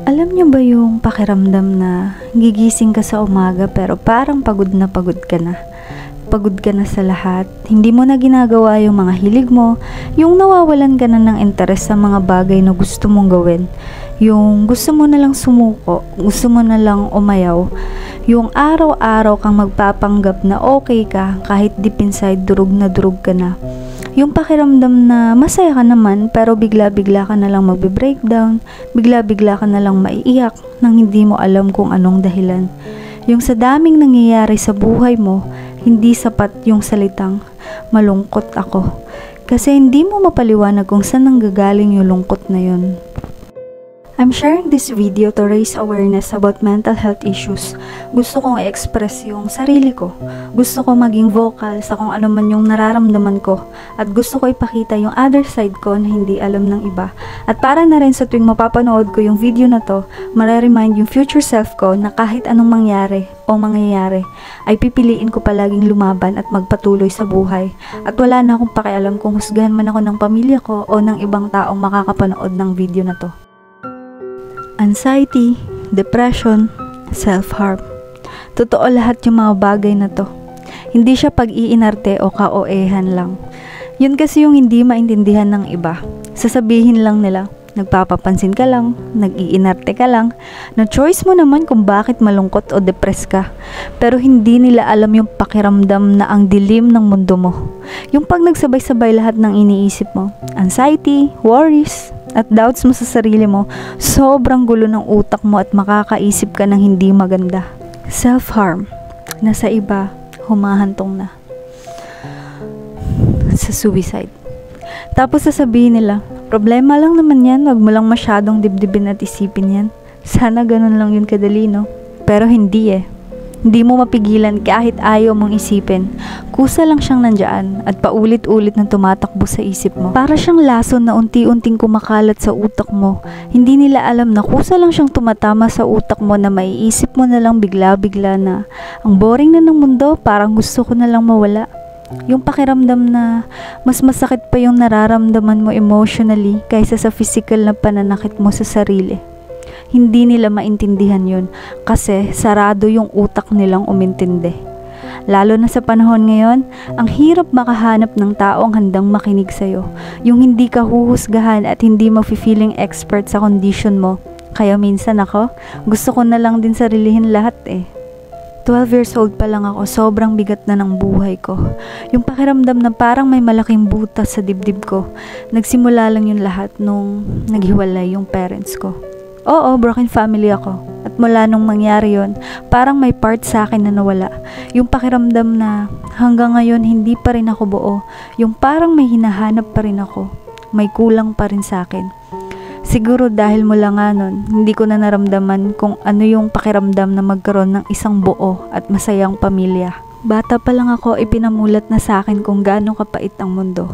Alam niyo ba yung pakiramdam na gigising ka sa umaga pero parang pagod na pagod ka na? Pagod ka na sa lahat, hindi mo na ginagawa yung mga hilig mo, yung nawawalan ka na ng interes sa mga bagay na gusto mong gawin, yung gusto mo na lang sumuko, gusto mo na lang umayaw, yung araw-araw kang magpapanggap na okay ka kahit deep inside durog ka na. Yung pakiramdam na masaya ka naman pero bigla-bigla ka na lang magbe-breakdown, bigla-bigla ka na lang maiiyak nang hindi mo alam kung anong dahilan. Yung sa daming nangyayari sa buhay mo, hindi sapat yung salitang malungkot ako. Kasi hindi mo mapaliwanag kung saan nanggagaling yung lungkot na yun. I'm sharing this video to raise awareness about mental health issues. Gusto kong i-express yung sarili ko. Gusto ko maging vocal sa kung ano man yung nararamdaman ko. At gusto ko ipakita yung other side ko na hindi alam ng iba. At para na rin sa tuwing mapapanood ko yung video na to, mareremind yung future self ko na kahit anong mangyari o mangyayari, ay pipiliin ko palaging lumaban at magpatuloy sa buhay. At wala na akong pakialam kung husgahan man ako ng pamilya ko o ng ibang taong makakapanood ng video na to. Anxiety, depression, self-harm. Totoo lahat yung mga bagay na to. Hindi siya pag-iinarte o kaoehan lang. Yun kasi yung hindi maintindihan ng iba. Sasabihin lang nila, nagpapapansin ka lang, nag-iinarte ka lang, na choice mo naman kung bakit malungkot o depressed ka. Pero hindi nila alam yung pakiramdam na ang dilim ng mundo mo. Yung pag nagsabay-sabay lahat ng iniisip mo, anxiety, worries, at doubts mo sa sarili mo, sobrang gulo ng utak mo at makakaisip ka ng hindi maganda. Self-harm, na sa iba, humahantong na sa suicide. Tapos sasabihin nila, problema lang naman yan, wag mo lang masyadong dibdibin at isipin yan. Sana ganun lang yun kadali, no? Pero hindi eh. Hindi mo mapigilan kahit ayaw mong isipin. Kusa lang siyang nandyan at paulit-ulit na tumatakbo sa isip mo. Para siyang lason na unti-unting kumakalat sa utak mo. Hindi nila alam na kusa lang siyang tumatama sa utak mo na maiisip mo na lang bigla-bigla na ang boring na ng mundo, parang gusto ko na lang mawala. Yung pakiramdam na mas masakit pa yung nararamdaman mo emotionally kaysa sa physical na pananakit mo sa sarili. Hindi nila maintindihan yun kasi sarado yung utak nilang umintindi. Lalo na sa panahon ngayon, ang hirap makahanap ng taong handang makinig sa'yo. Yung hindi ka huhusgahan at hindi mafe-feeling expert sa condition mo. Kaya minsan ako, gusto ko na lang din sarilihin lahat eh. 12 years old pa lang ako, sobrang bigat na ng buhay ko. Yung pakiramdam na parang may malaking butas sa dibdib ko. Nagsimula lang yun lahat nung naghiwalay yung parents ko. Oo, broken family ako. At mula nung mangyari yun, parang may part sa akin na nawala. Yung pakiramdam na hanggang ngayon hindi pa rin ako buo. Yung parang may hinahanap pa rin ako. May kulang pa rin sa akin. Siguro dahil mula nga nun, hindi ko na naramdaman kung ano yung pakiramdam na magkaroon ng isang buo at masayang pamilya. Bata pa lang ako, ipinamulat na sa akin kung gaano kapait ang mundo.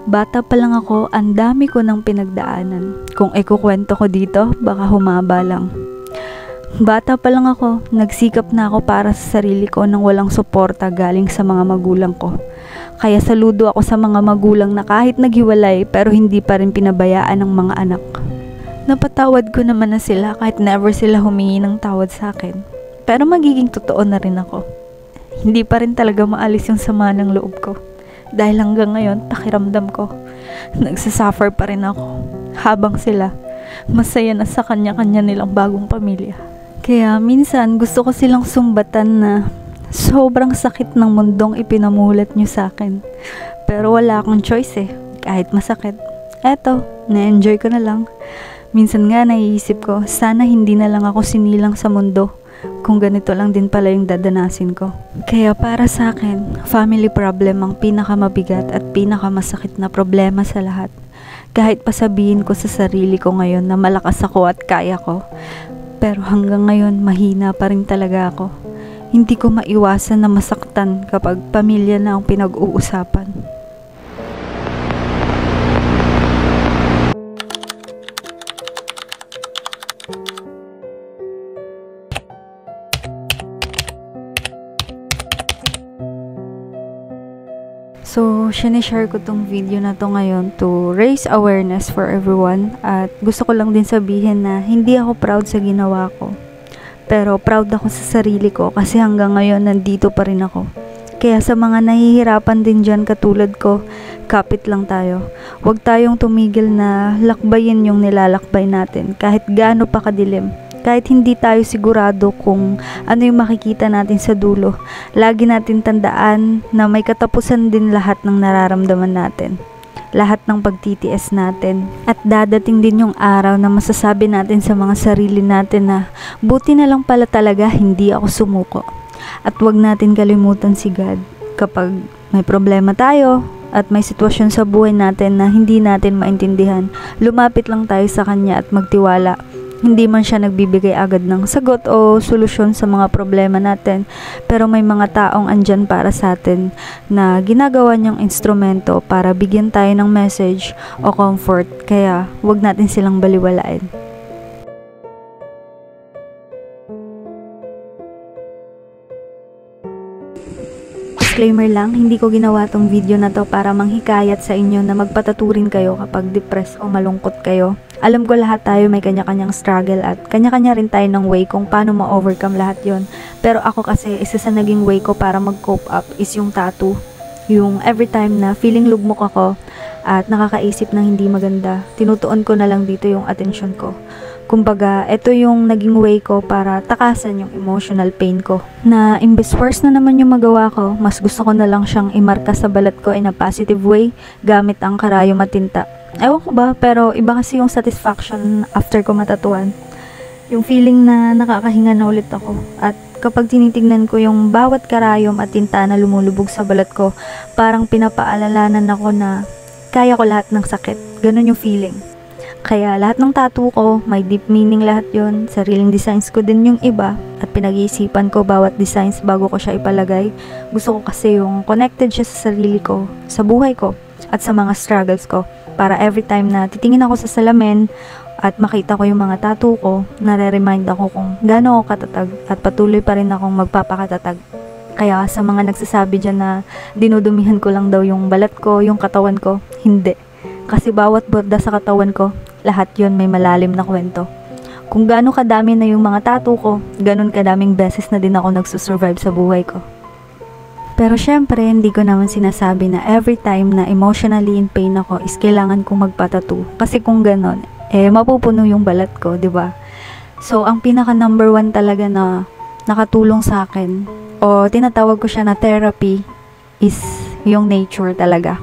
Bata pa lang ako, ang dami ko ng pinagdaanan. Kung ikukwento ko dito, baka humaba lang. Bata pa lang ako, nagsikap na ako para sa sarili ko nang walang suporta galing sa mga magulang ko. Kaya saludo ako sa mga magulang na kahit naghiwalay pero hindi pa rin pinabayaan ng mga anak. Napatawad ko naman na sila kahit never sila humingi ng tawad sa akin. Pero magiging totoo na rin ako. Hindi pa rin talaga maalis yung sama ng loob ko. Dahil hanggang ngayon, pakiramdam ko, nagsasuffer pa rin ako. Habang sila, masaya na sa kanya-kanya nilang bagong pamilya. Kaya minsan, gusto ko silang sumbatan na sobrang sakit ng mundong ipinamulat nyo sa akin. Pero wala akong choice eh, kahit masakit. Eto, na-enjoy ko na lang. Minsan nga naiisip ko, sana hindi na lang ako sinilang sa mundo. Kung ganito lang din pala yung dadanasin ko. Kaya para sa akin, family problem ang pinakamabigat at pinakamasakit na problema sa lahat. Kahit pasabihin ko sa sarili ko ngayon na malakas ako at kaya ko, pero hanggang ngayon mahina pa rin talaga ako. Hindi ko maiwasan na masaktan kapag pamilya na ang pinag-uusapan. So, sinishare ko tong video na to ngayon to raise awareness for everyone. At gusto ko lang din sabihin na hindi ako proud sa ginawa ko. Pero proud ako sa sarili ko kasi hanggang ngayon nandito pa rin ako. Kaya sa mga nahihirapan din dyan katulad ko, kapit lang tayo. Huwag tayong tumigil na lakbayin yung nilalakbay natin kahit gaano pa kadilim. Kahit hindi tayo sigurado kung ano yung makikita natin sa dulo, lagi natin tandaan na may katapusan din lahat ng nararamdaman natin. Lahat ng pagtitiis natin. At dadating din yung araw na masasabi natin sa mga sarili natin na buti na lang pala talaga hindi ako sumuko. At wag natin kalimutan si God kapag may problema tayo at may sitwasyon sa buhay natin na hindi natin maintindihan. Lumapit lang tayo sa Kanya at magtiwala. Hindi man siya nagbibigay agad ng sagot o solusyon sa mga problema natin, pero may mga taong andyan para sa atin na ginagawa niyang instrumento para bigyan tayo ng message o comfort, kaya wag natin silang baliwalain. Disclaimer lang, hindi ko ginawa tong video na to para manghikayat sa inyo na magpataturin kayo kapag depressed o malungkot kayo. Alam ko lahat tayo may kanya-kanyang struggle at kanya-kanya rin tayo ng way kung paano ma-overcome lahat yon. Pero ako kasi, isa sa naging way ko para mag-cope up is yung tattoo. Yung every time na feeling lugmok ako at nakakaisip ng hindi maganda, tinutuon ko na lang dito yung atensyon ko. Kumbaga, ito yung naging way ko para takasan yung emotional pain ko. Na imbes worse na naman yung magawa ko, mas gusto ko na lang siyang imarka sa balat ko in a positive way gamit ang karayom at tinta. Ewan ko ba, pero iba kasi yung satisfaction after ko matatuan. Yung feeling na nakakahinga na ulit ako. At kapag tinitignan ko yung bawat karayom at tinta na lumulubog sa balat ko, parang pinapaalalanan ako na kaya ko lahat ng sakit. Ganun yung feeling. Kaya lahat ng tattoo ko, may deep meaning lahat yon. Sariling designs ko din yung iba at pinag-iisipan ko bawat designs bago ko siya ipalagay. Gusto ko kasi yung connected siya sa sarili ko, sa buhay ko at sa mga struggles ko. Para every time na titingin ako sa salamin at makita ko yung mga tattoo ko, nare-remind ako kung gaano ako katatag at patuloy pa rin akong magpapakatatag. Kaya sa mga nagsasabi dyan na dinudumihan ko lang daw yung balat ko, yung katawan ko, hindi. Kasi bawat borda sa katawan ko, lahat yon may malalim na kwento. Kung gaano kadami na yung mga tattoo ko, ganun kadaming beses na din ako nagsusurvive sa buhay ko. Pero syempre, hindi ko naman sinasabi na every time na emotionally in pain ako is kailangan kong magpatattoo. Kasi kung ganun, mapupuno yung balat ko, di ba? So, ang pinaka number one talaga na nakatulong sa akin, o tinatawag ko siya na therapy, is yung nature talaga.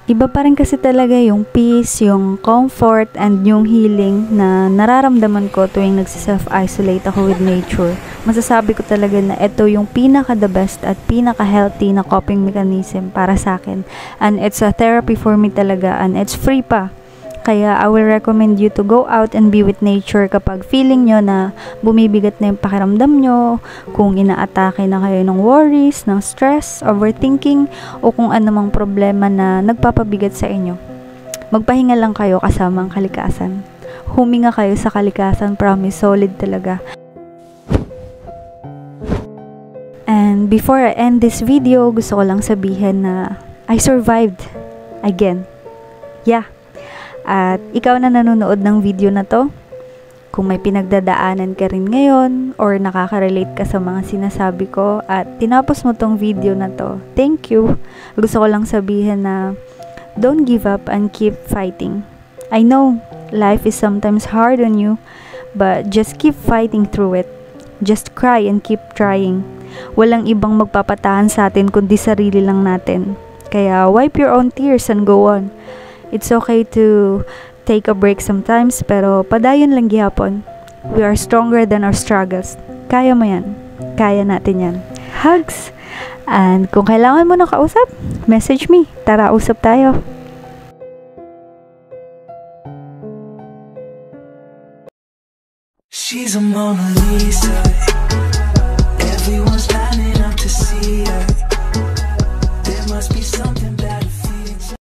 Iba pa rin kasi talaga yung peace, yung comfort, and yung healing na nararamdaman ko tuwing nagsi-self-isolate ako with nature. Masasabi ko talaga na ito yung pinaka-the best at pinaka-healthy na coping mechanism para sa akin. And it's a therapy for me talaga, and it's free pa. Kaya I will recommend you to go out and be with nature kapag feeling nyo na bumibigat na yung pakiramdam nyo, kung inaatake na kayo ng worries, ng stress, overthinking, o kung anumang problema na nagpapabigat sa inyo. Magpahinga lang kayo kasama ang kalikasan. Huminga kayo sa kalikasan, promise, solid talaga. And before I end this video, gusto ko lang sabihin na I survived again. Yeah. At ikaw na nanonood ng video na to, kung may pinagdadaanan ka rin ngayon or nakaka-relate ka sa mga sinasabi ko at tinapos mo tong video na to, thank you. Gusto ko lang sabihin na don't give up and keep fighting. I know life is sometimes hard on you, but just keep fighting through it. Just cry and keep trying. Walang ibang magpapatahan sa atin kundi sarili lang natin. Kaya wipe your own tears and go on. It's okay to take a break sometimes, pero padayon lang gihapon. We are stronger than our struggles. Kaya mo yan. Kaya natin yan. Hugs! And kung kailangan mo na kausap, message me. Tara, usap tayo. She's a Mona Lisa.